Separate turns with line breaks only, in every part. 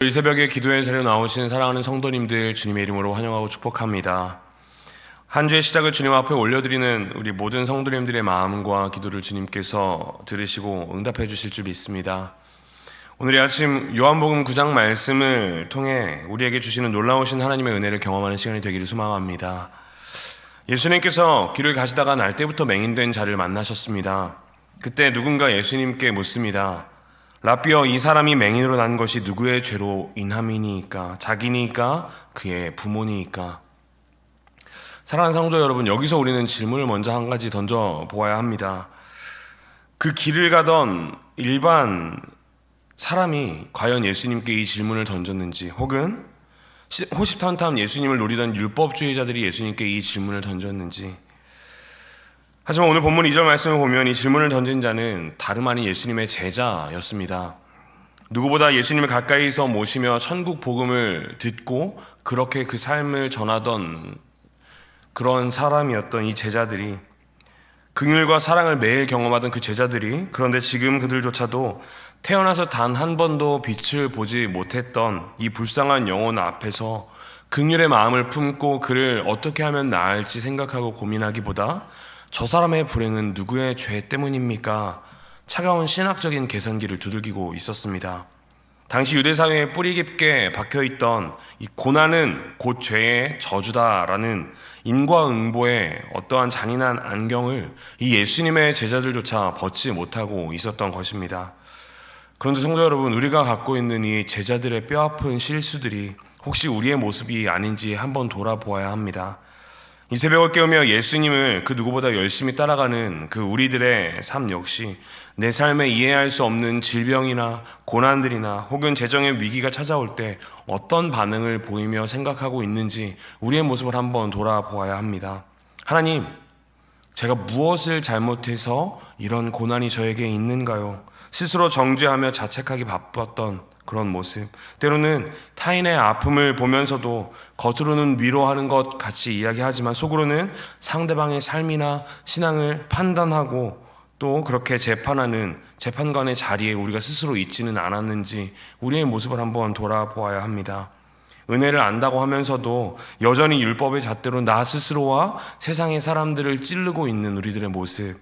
이 새벽에 기도의 자리로 나오신 사랑하는 성도님들 주님의 이름으로 환영하고 축복합니다. 한 주의 시작을 주님 앞에 올려드리는 우리 모든 성도님들의 마음과 기도를 주님께서 들으시고 응답해 주실 줄 믿습니다. 오늘 이 아침 요한복음 9장 말씀을 통해 우리에게 주시는 놀라우신 하나님의 은혜를 경험하는 시간이 되기를 소망합니다. 예수님께서 길을 가시다가 날때부터 맹인된 자를 만나셨습니다. 그때 누군가 예수님께 묻습니다. 라삐어, 이 사람이 맹인으로 난 것이 누구의 죄로 인함이니까? 자기니까? 그의 부모니까? 사랑하는 성도 여러분, 여기서 우리는 질문을 먼저 한 가지 던져 보아야 합니다. 그 길을 가던 일반 사람이 과연 예수님께 이 질문을 던졌는지, 혹은 호시탐탐 예수님을 노리던 율법주의자들이 예수님께 이 질문을 던졌는지. 하지만 오늘 본문 2절 말씀을 보면 이 질문을 던진 자는 다름 아닌 예수님의 제자였습니다. 누구보다 예수님을 가까이서 모시며 천국 복음을 듣고 그렇게 그 삶을 전하던 그런 사람이었던 이 제자들이, 긍휼과 사랑을 매일 경험하던 그 제자들이, 그런데 지금 그들조차도 태어나서 단 한 번도 빛을 보지 못했던 이 불쌍한 영혼 앞에서 긍휼의 마음을 품고 그를 어떻게 하면 나을지 생각하고 고민하기보다 저 사람의 불행은 누구의 죄 때문입니까? 차가운 신학적인 계산기를 두들기고 있었습니다. 당시 유대사회에 뿌리 깊게 박혀있던 이 고난은 곧 죄의 저주다라는 인과응보의 어떠한 잔인한 안경을 이 예수님의 제자들조차 벗지 못하고 있었던 것입니다. 그런데 성도 여러분, 우리가 갖고 있는 이 제자들의 뼈아픈 실수들이 혹시 우리의 모습이 아닌지 한번 돌아보아야 합니다. 이 새벽을 깨우며 예수님을 그 누구보다 열심히 따라가는 그 우리들의 삶 역시 내 삶에 이해할 수 없는 질병이나 고난들이나 혹은 재정의 위기가 찾아올 때 어떤 반응을 보이며 생각하고 있는지 우리의 모습을 한번 돌아보아야 합니다. 하나님, 제가 무엇을 잘못해서 이런 고난이 저에게 있는가요? 스스로 정죄하며 자책하기 바빴던 그런 모습, 때로는 타인의 아픔을 보면서도 겉으로는 위로하는 것 같이 이야기하지만 속으로는 상대방의 삶이나 신앙을 판단하고 또 그렇게 재판하는 재판관의 자리에 우리가 스스로 있지는 않았는지 우리의 모습을 한번 돌아보아야 합니다. 은혜를 안다고 하면서도 여전히 율법의 잣대로 나 스스로와 세상의 사람들을 찌르고 있는 우리들의 모습,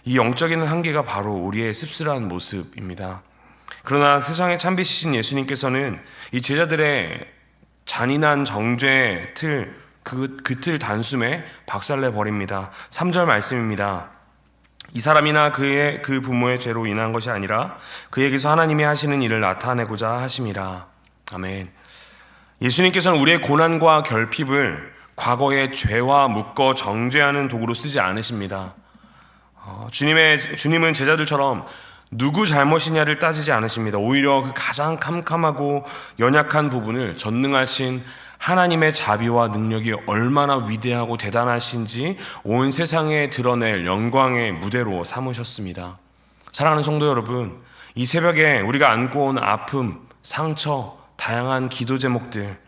이 영적인 한계가 바로 우리의 씁쓸한 모습입니다. 그러나 세상의 참빛이신 예수님께서는 이 제자들의 잔인한 정죄의 틀, 그 틀 단숨에 박살내 버립니다. 3절 말씀입니다. 이 사람이나 그 부모의 죄로 인한 것이 아니라 그에게서 하나님이 하시는 일을 나타내고자 하심이라. 아멘. 예수님께서는 우리의 고난과 결핍을 과거의 죄와 묶어 정죄하는 도구로 쓰지 않으십니다. 주님은 제자들처럼 누구 잘못이냐를 따지지 않으십니다. 오히려 그 가장 캄캄하고 연약한 부분을 전능하신 하나님의 자비와 능력이 얼마나 위대하고 대단하신지 온 세상에 드러낼 영광의 무대로 삼으셨습니다. 사랑하는 성도 여러분, 이 새벽에 우리가 안고 온 아픔, 상처, 다양한 기도 제목들,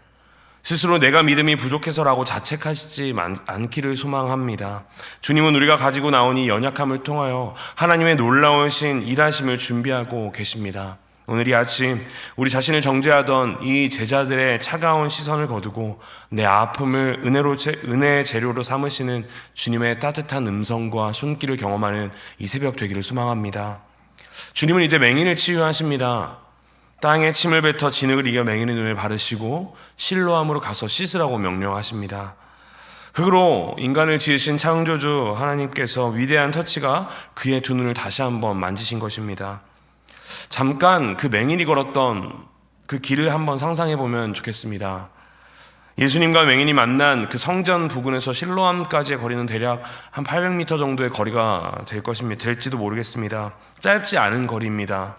스스로 내가 믿음이 부족해서라고 자책하시지 않기를 소망합니다. 주님은 우리가 가지고 나온 이 연약함을 통하여 하나님의 놀라우신 일하심을 준비하고 계십니다. 오늘 이 아침 우리 자신을 정죄하던 이 제자들의 차가운 시선을 거두고 내 아픔을 은혜의 재료로 삼으시는 주님의 따뜻한 음성과 손길을 경험하는 이 새벽 되기를 소망합니다. 주님은 이제 맹인을 치유하십니다. 땅에 침을 뱉어 진흙을 이겨 맹인의 눈을 바르시고 실로암으로 가서 씻으라고 명령하십니다. 흙으로 인간을 지으신 창조주 하나님께서 위대한 터치가 그의 두 눈을 다시 한번 만지신 것입니다. 잠깐 그 맹인이 걸었던 그 길을 한번 상상해 보면 좋겠습니다. 예수님과 맹인이 만난 그 성전 부근에서 실로암까지의 거리는 대략 한 800m 정도의 거리가 될지도 모르겠습니다. 짧지 않은 거리입니다.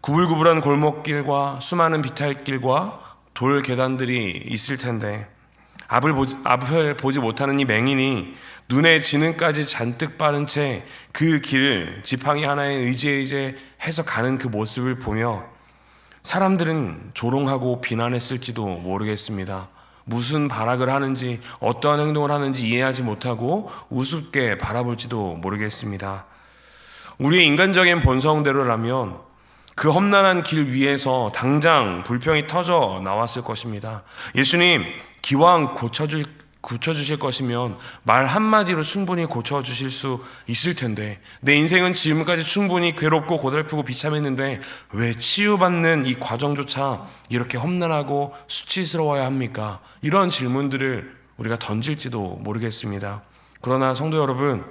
구불구불한 골목길과 수많은 비탈길과 돌 계단들이 있을 텐데 앞을 보지 못하는 이 맹인이 눈에 지능까지 잔뜩 바른 채 그 길을 지팡이 하나에 의지해서 가는 그 모습을 보며 사람들은 조롱하고 비난했을지도 모르겠습니다. 무슨 발악을 하는지 어떠한 행동을 하는지 이해하지 못하고 우습게 바라볼지도 모르겠습니다. 우리의 인간적인 본성대로라면 그 험난한 길 위에서 당장 불평이 터져 나왔을 것입니다. 예수님, 기왕 고쳐주실 것이면 말 한마디로 충분히 고쳐주실 수 있을 텐데, 내 인생은 지금까지 충분히 괴롭고 고달프고 비참했는데 왜 치유받는 이 과정조차 이렇게 험난하고 수치스러워야 합니까? 이런 질문들을 우리가 던질지도 모르겠습니다. 그러나 성도 여러분,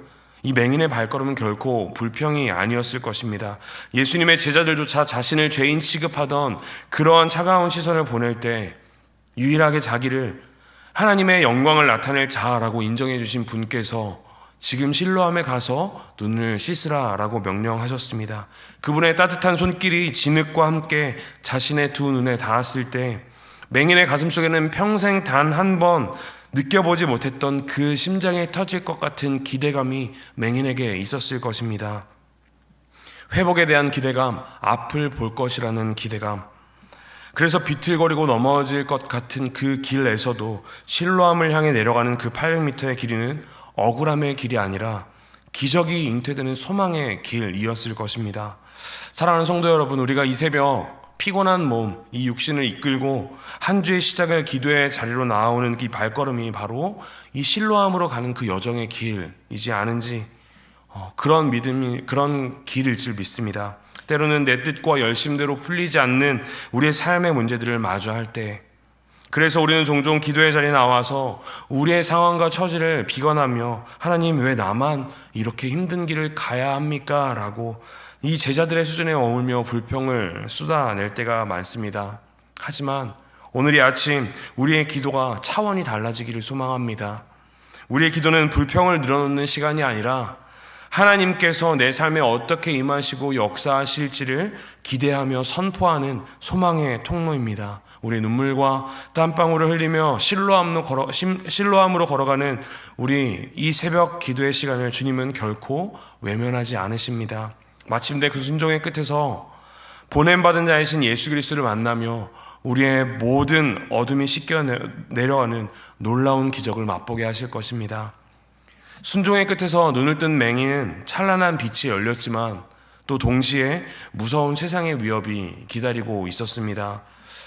이 맹인의 발걸음은 결코 불평이 아니었을 것입니다. 예수님의 제자들조차 자신을 죄인 취급하던 그러한 차가운 시선을 보낼 때 유일하게 자기를 하나님의 영광을 나타낼 자라고 인정해 주신 분께서 지금 실로암에 가서 눈을 씻으라 라고 명령하셨습니다. 그분의 따뜻한 손길이 진흙과 함께 자신의 두 눈에 닿았을 때 맹인의 가슴속에는 평생 단 한 번 느껴보지 못했던 그 심장에 터질 것 같은 기대감이 맹인에게 있었을 것입니다. 회복에 대한 기대감, 앞을 볼 것이라는 기대감. 그래서 비틀거리고 넘어질 것 같은 그 길에서도 실로암을 향해 내려가는 그 800m의 길이는 억울함의 길이 아니라 기적이 잉태되는 소망의 길이었을 것입니다. 사랑하는 성도 여러분, 우리가 이 새벽 피곤한 몸, 이 육신을 이끌고 한 주의 시작을 기도의 자리로 나아오는 이 발걸음이 바로 이 실로암으로 가는 그 여정의 길이지 않은지 그런 믿음이, 그런 길일 줄 믿습니다. 때로는 내 뜻과 열심대로 풀리지 않는 우리의 삶의 문제들을 마주할 때, 그래서 우리는 종종 기도의 자리에 나와서 우리의 상황과 처지를 비관하며 하나님, 왜 나만 이렇게 힘든 길을 가야 합니까? 라고 이 제자들의 수준에 머물며 불평을 쏟아낼 때가 많습니다. 하지만 오늘 이 아침 우리의 기도가 차원이 달라지기를 소망합니다. 우리의 기도는 불평을 늘어놓는 시간이 아니라 하나님께서 내 삶에 어떻게 임하시고 역사하실지를 기대하며 선포하는 소망의 통로입니다. 우리의 눈물과 땀방울을 흘리며 실로암으로 걸어가는 우리 이 새벽 기도의 시간을 주님은 결코 외면하지 않으십니다. 마침내 그 순종의 끝에서 보냄받은 자이신 예수 그리스도를 만나며 우리의 모든 어둠이 씻겨 내려가는 놀라운 기적을 맛보게 하실 것입니다. 순종의 끝에서 눈을 뜬 맹인은 찬란한 빛이 열렸지만 또 동시에 무서운 세상의 위협이 기다리고 있었습니다.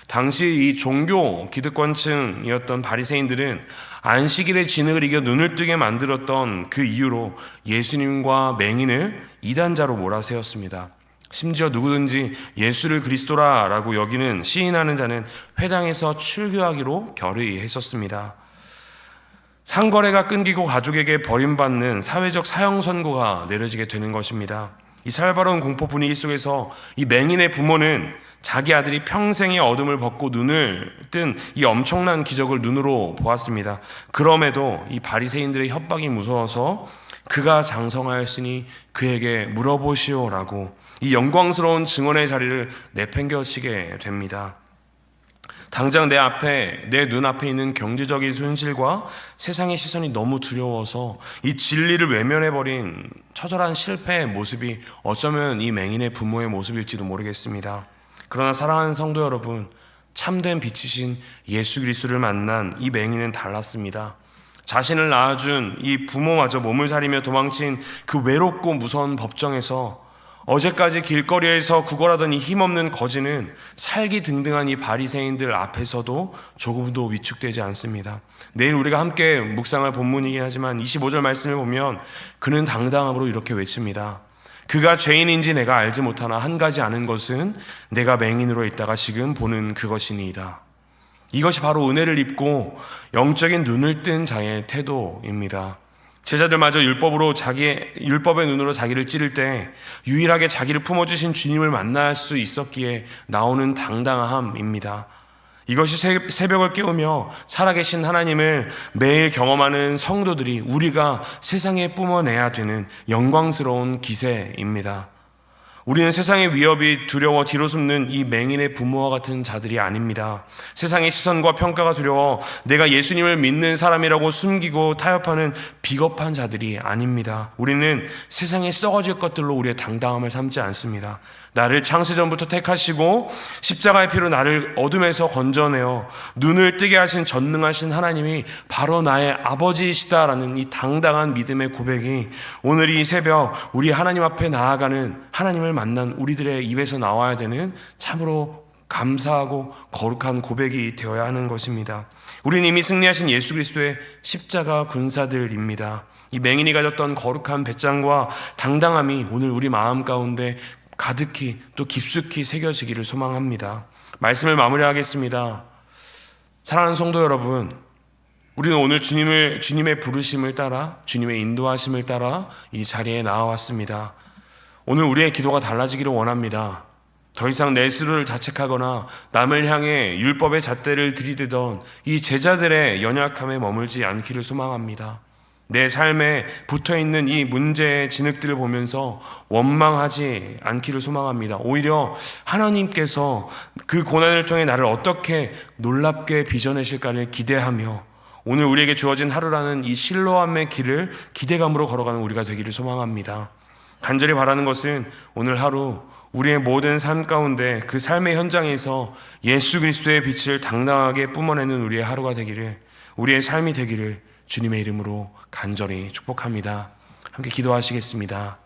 당시 이 종교 기득권층이었던 바리새인들은 안식일의 진흙을 이겨 눈을 뜨게 만들었던 그 이유로 예수님과 맹인을 이단자로 몰아세웠습니다. 심지어 누구든지 예수를 그리스도라라고 여기는 시인하는 자는 회당에서 출교하기로 결의했었습니다. 상거래가 끊기고 가족에게 버림받는 사회적 사형 선고가 내려지게 되는 것입니다. 이 살바로운 공포 분위기 속에서 이 맹인의 부모는 자기 아들이 평생의 어둠을 벗고 눈을 뜬 이 엄청난 기적을 눈으로 보았습니다. 그럼에도 이 바리새인들의 협박이 무서워서 그가 장성하였으니 그에게 물어보시오라고 이 영광스러운 증언의 자리를 내팽겨치게 됩니다. 당장 내 눈앞에 있는 경제적인 손실과 세상의 시선이 너무 두려워서 이 진리를 외면해버린 처절한 실패의 모습이 어쩌면 이 맹인의 부모의 모습일지도 모르겠습니다. 그러나 사랑하는 성도 여러분, 참된 빛이신 예수 그리스도를 만난 이 맹인은 달랐습니다. 자신을 낳아준 이 부모마저 몸을 사리며 도망친 그 외롭고 무서운 법정에서 어제까지 길거리에서 구걸하던 이 힘없는 거지는 살기 등등한 이 바리새인들 앞에서도 조금도 위축되지 않습니다. 내일 우리가 함께 묵상할 본문이긴 하지만 25절 말씀을 보면 그는 당당함으로 이렇게 외칩니다. 그가 죄인인지 내가 알지 못하나 한 가지 아는 것은 내가 맹인으로 있다가 지금 보는 그것이니이다. 이것이 바로 은혜를 입고 영적인 눈을 뜬 자의 태도입니다. 제자들마저 율법의 눈으로 자기를 찌를 때 유일하게 자기를 품어주신 주님을 만날 수 있었기에 나오는 당당함입니다. 이것이 새벽을 깨우며 살아계신 하나님을 매일 경험하는 성도들이 우리가 세상에 뿜어내야 되는 영광스러운 기세입니다. 우리는 세상의 위협이 두려워 뒤로 숨는 이 맹인의 부모와 같은 자들이 아닙니다. 세상의 시선과 평가가 두려워 내가 예수님을 믿는 사람이라고 숨기고 타협하는 비겁한 자들이 아닙니다. 우리는 세상에 썩어질 것들로 우리의 당당함을 삼지 않습니다. 나를 창세전부터 택하시고 십자가의 피로 나를 어둠에서 건져내어 눈을 뜨게 하신 전능하신 하나님이 바로 나의 아버지이시다라는 이 당당한 믿음의 고백이 오늘 이 새벽 우리 하나님 앞에 나아가는 하나님을 만난 우리들의 입에서 나와야 되는 참으로 감사하고 거룩한 고백이 되어야 하는 것입니다. 우리는 이미 승리하신 예수 그리스도의 십자가 군사들입니다. 이 맹인이 가졌던 거룩한 배짱과 당당함이 오늘 우리 마음 가운데 가득히 또 깊숙이 새겨지기를 소망합니다. 말씀을 마무리하겠습니다. 사랑하는 성도 여러분, 우리는 오늘 주님의 부르심을 따라, 주님의 인도하심을 따라 이 자리에 나와왔습니다. 오늘 우리의 기도가 달라지기를 원합니다. 더 이상 내 스스로를 자책하거나 남을 향해 율법의 잣대를 들이대던 이 제자들의 연약함에 머물지 않기를 소망합니다. 내 삶에 붙어있는 이 문제의 진흙들을 보면서 원망하지 않기를 소망합니다. 오히려 하나님께서 그 고난을 통해 나를 어떻게 놀랍게 빚어내실까를 기대하며 오늘 우리에게 주어진 하루라는 이 실로암의 길을 기대감으로 걸어가는 우리가 되기를 소망합니다. 간절히 바라는 것은 오늘 하루 우리의 모든 삶 가운데 그 삶의 현장에서 예수 그리스도의 빛을 당당하게 뿜어내는 우리의 하루가 되기를, 우리의 삶이 되기를 주님의 이름으로 간절히 축복합니다. 함께 기도하시겠습니다.